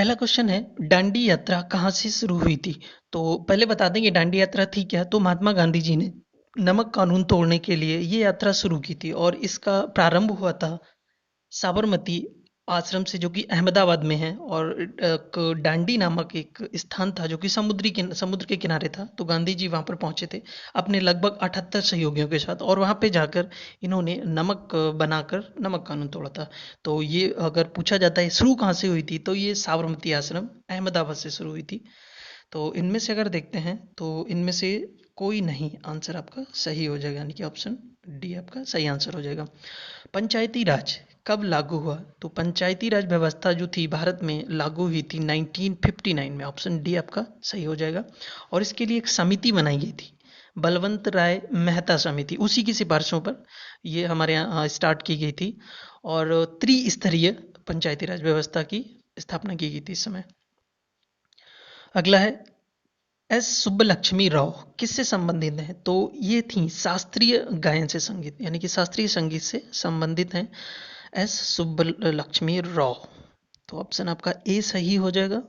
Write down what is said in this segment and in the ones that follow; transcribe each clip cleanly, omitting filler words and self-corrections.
पहला क्वेश्चन है, दांडी यात्रा कहाँ से शुरू हुई थी? तो पहले बता दें कि दांडी यात्रा थी क्या। तो महात्मा गांधी जी ने नमक कानून तोड़ने के लिए ये यात्रा शुरू की थी और इसका प्रारंभ हुआ था साबरमती आश्रम से, जो कि अहमदाबाद में है। और डांडी नामक एक स्थान था जो कि समुद्र के किनारे था। तो गांधी जी वहां पर पहुंचे थे अपने लगभग 78 सहयोगियों के साथ, और वहां पे जाकर इन्होंने नमक बनाकर नमक कानून तोड़ा था। तो ये अगर पूछा जाता है शुरू कहाँ से हुई थी, तो ये साबरमती आश्रम अहमदाबाद से शुरू हुई थी। तो इनमें से अगर देखते हैं तो इनमें से कोई नहीं आंसर आपका सही हो जाएगा, यानी कि ऑप्शन डी आपका सही आंसर हो जाएगा। पंचायती राज कब लागू हुआ? तो पंचायती राज व्यवस्था जो थी भारत में लागू हुई थी 1959 में। ऑप्शन डी आपका सही हो जाएगा। और इसके लिए एक समिति बनाई गई थी, बलवंत राय मेहता समिति, उसी की सिफारिशों पर ये हमारे यहाँ स्टार्ट की गई थी। और त्रिस्तरीय पंचायती राज व्यवस्था की स्थापना की गई थी इस समय। अगला है, एस सुब्बलक्ष्मी राव किससे संबंधित हैं? तो ये थी शास्त्रीय गायन से संगीत, यानी कि शास्त्रीय संगीत से संबंधित हैं एस सुब्बलक्ष्मी राव। तो ऑप्शन आपका ए सही हो जाएगा।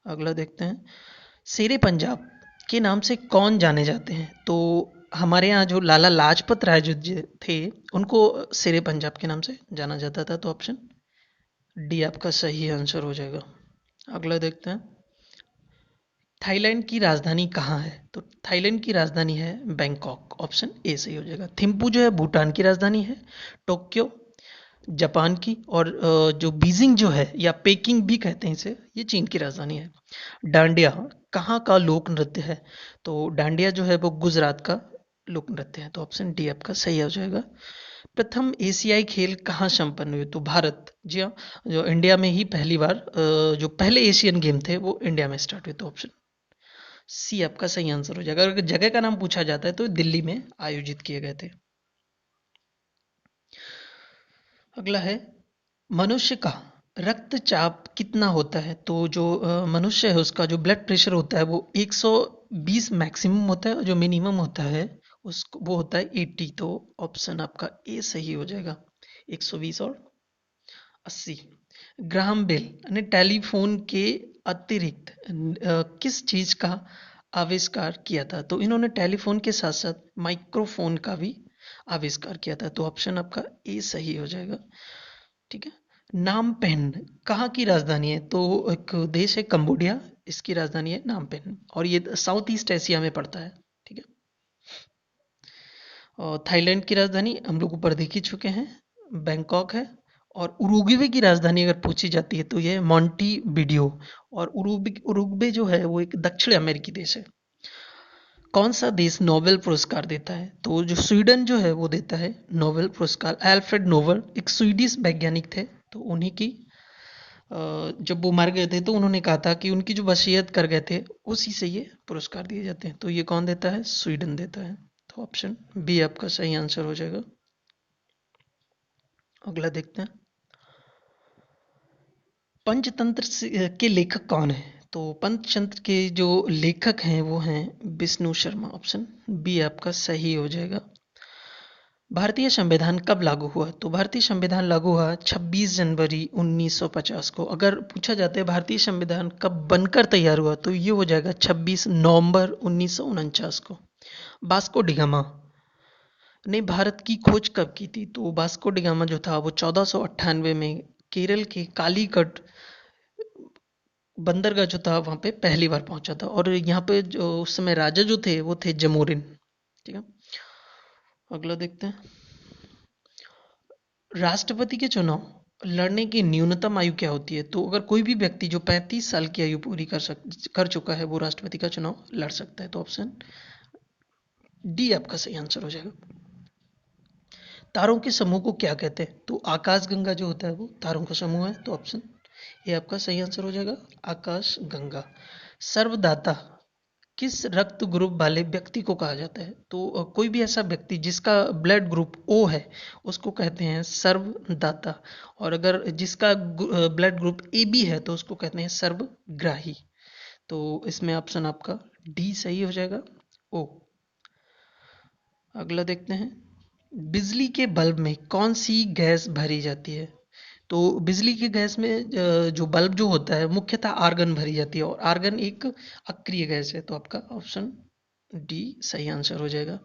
अगला देखते हैं, शेरे पंजाब के नाम से कौन जाने जाते हैं? तो हमारे यहाँ जो लाला लाजपत राय जो थे, उनको शेरे पंजाब के नाम से जाना जाता था। तो ऑप्शन डी आपका सही आंसर हो जाएगा। अगला देखते हैं, थाईलैंड की राजधानी कहाँ है? तो थाईलैंड की राजधानी है बैंकॉक। ऑप्शन ए सही हो जाएगा। थिम्पू जो है भूटान की राजधानी है। टोक्यो जापान की, और जो बीजिंग जो है, या पेकिंग भी कहते हैं इसे, ये चीन की राजधानी है। डांडिया कहाँ का लोक नृत्य है? तो डांडिया जो है वो गुजरात का लोक नृत्य है। तो ऑप्शन डी आपका सही हो जाएगा। प्रथम एशियाई खेल कहाँ संपन्न हुए? तो भारत, जी हाँ, जो इंडिया में ही पहली बार जो पहले एशियन गेम थे वो इंडिया में स्टार्ट हुए। तो ऑप्शन सी आपका सही आंसर हो जाएगा। अगर जगह का नाम पूछा जाता है तो दिल्ली में आयोजित किए गए थे। अगला है, मनुष्य का रक्तचाप कितना होता है? तो जो मनुष्य है उसका जो ब्लड प्रेशर होता है वो 120 मैक्सिमम होता है, और जो मिनिमम होता है उसको वो होता है 80। तो ऑप्शन आपका ए सही हो जाएगा, 120 और 80। ग्राहम बेल ने टेलीफोन के अतिरिक्त किस चीज का आविष्कार किया था? तो इन्होंने टेलीफोन के साथ साथ माइक्रोफोन का भी आविष्कार किया था। तो ऑप्शन आपका ए सही हो जाएगा। ठीक है। नामपेन कहाँ की राजधानी है? तो एक देश है कंबोडिया, इसकी राजधानी है नामपेन, और ये साउथ ईस्ट एशिया में पड़ता है। ठीक है। और थाईलैंड की राजधानी हम लोग ऊपर देख ही चुके हैं, बैंकॉक है। और उरुग्वे की राजधानी अगर पूछी जाती है तो ये है मॉन्टी वीडियो। और उरुग्वे जो है वो एक दक्षिण अमेरिकी देश है। कौन सा देश नोबेल पुरस्कार देता है? तो जो स्वीडन जो है वो देता है नोबेल पुरस्कार। एल्फ्रेड नोबल एक स्वीडिश वैज्ञानिक थे, तो उन्हीं की जब वो मर गए थे तो उन्होंने कहा था कि उनकी जो वसीयत कर गए थे उसी से ये पुरस्कार दिए जाते हैं। तो ये कौन देता है? स्वीडन देता है। तो ऑप्शन बी आपका सही आंसर हो जाएगा। अगला देखते हैं, पंचतंत्र के लेखक कौन है? तो पंचतंत्र के जो लेखक हैं वो हैं विष्णु शर्मा। ऑप्शन बी आपका सही हो जाएगा। भारतीय संविधान कब लागू हुआ? तो भारतीय संविधान लागू हुआ 26 जनवरी 1950 को। अगर पूछा जाता है भारतीय संविधान कब बनकर तैयार हुआ, तो ये हो जाएगा 26 नवंबर 1949 को। वास्को डिगामा ने भारत की खोज कब की थी? तो वास्को डिगामा जो था वो 1498 में केरल के कालीकट बंदरगाह जो था वहां पे पहली बार पहुंचा था। और यहाँ पे जो उस समय राजा जो थे वो थे जमोरिन। ठीक है। अगला देखते हैं, राष्ट्रपति के चुनाव लड़ने की न्यूनतम आयु क्या होती है? तो अगर कोई भी व्यक्ति जो 35 साल की आयु पूरी कर चुका है वो राष्ट्रपति का चुनाव लड़ सकता है। तो ऑप्शन डी आपका सही आंसर हो जाएगा। तारों के समूह को क्या कहते हैं? तो आकाश गंगा जो होता है वो तारों का समूह है। तो ऑप्शन ए आपका सही आंसर हो जाएगा, आकाश गंगा। सर्वदाता किस रक्त ग्रुप वाले व्यक्ति को कहा जाता है? तो कोई भी ऐसा व्यक्ति जिसका ब्लड ग्रुप ओ है उसको कहते हैं सर्वदाता। और अगर जिसका ब्लड ग्रुप ए बी है तो उसको कहते हैं सर्वग्राही। तो इसमें ऑप्शन आपका डी सही हो जाएगा, ओ। अगला देखते हैं, बिजली के बल्ब में कौन सी गैस भरी जाती है? तो बिजली की गैस में जो बल्ब जो होता है मुख्यतः आर्गन भरी जाती है और आर्गन एक अक्रिय गैस है, तो आपका ऑप्शन डी सही आंसर हो जाएगा।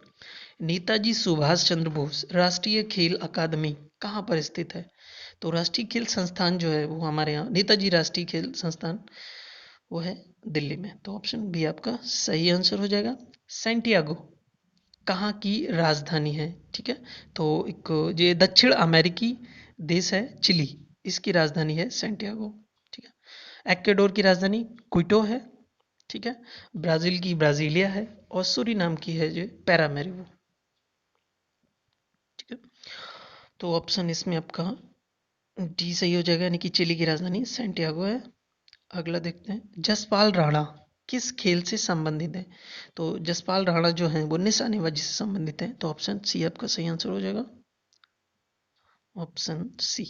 नेताजी सुभाष चंद्र बोस राष्ट्रीय खेल अकादमी कहाँ पर स्थित है? तो राष्ट्रीय खेल संस्थान जो है वो हमारे यहाँ नेताजी राष्ट्रीय खेल संस्थान वो है दिल्ली में, तो ऑप्शन बी आपका सही आंसर हो जाएगा। सैंटियागो कहाँ की राजधानी है? ठीक है, तो एक ये दक्षिण अमेरिकी देश है चिली, इसकी राजधानी है सैंटियागो। ठीक है, एक्वेडोर की राजधानी क्विटो है। ठीक है, ब्राजील की ब्राजीलिया है और सूरीनाम की है जो पैरामेरिवो। ठीक है, तो ऑप्शन इसमें आपका डी सही हो जाएगा, यानी कि चिली की राजधानी सैंटियागो है। अगला देखते हैं, जसपाल राणा किस खेल से संबंधित है? तो जसपाल राणा जो हैं वो निशानेबाजी से संबंधित है, तो ऑप्शन सी आपका सही आंसर हो जाएगा, ऑप्शन सी।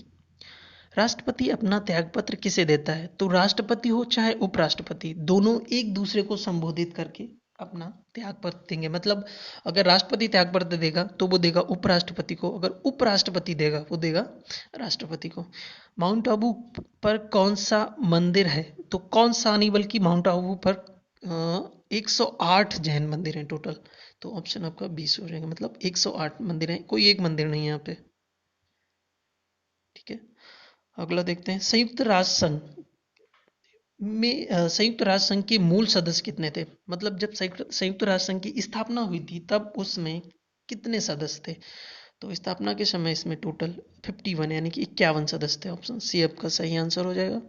राष्ट्रपति अपना त्यागपत्र किसे देता है? तो राष्ट्रपति हो चाहे उपराष्ट्रपति, दोनों एक दूसरे को संबोधित करके अपना त्यागपत्र देंगे। मतलब अगर राष्ट्रपति त्यागपत्र देगा तो वो देगा उपराष्ट्रपति को, अगर उपराष्ट्रपति देगा वो देगा राष्ट्रपति को। माउंट आबू पर कौन सा मंदिर है? तो कौन सा नहीं बल्कि माउंट आबू पर 108 जैन मंदिर हैं टोटल, तो ऑप्शन आपका 20 हो जाएगा, मतलब 108 मंदिर हैं, कोई एक मंदिर नहीं है यहाँ पे। ठीक है, अगला देखते हैं, संयुक्त राष्ट्र संघ में संयुक्त राष्ट्र संघ के मूल सदस्य कितने थे? मतलब जब संयुक्त राष्ट्र संघ की स्थापना हुई थी तब उसमें कितने सदस्य थे? तो स्थापना के समय इसमें टोटल 51 यानी कि 51 सदस्य थे, ऑप्शन सी आपका सही आंसर हो जाएगा।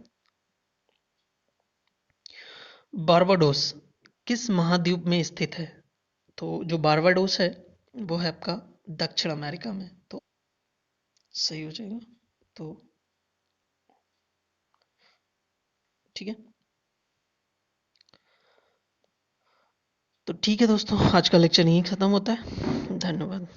बारबाडोस किस महाद्वीप में स्थित है? तो जो बारबाडोस है वो है आपका दक्षिण अमेरिका में, तो सही हो जाएगा। तो ठीक है, तो ठीक है दोस्तों, आज का लेक्चर यहीं ख़त्म होता है। धन्यवाद।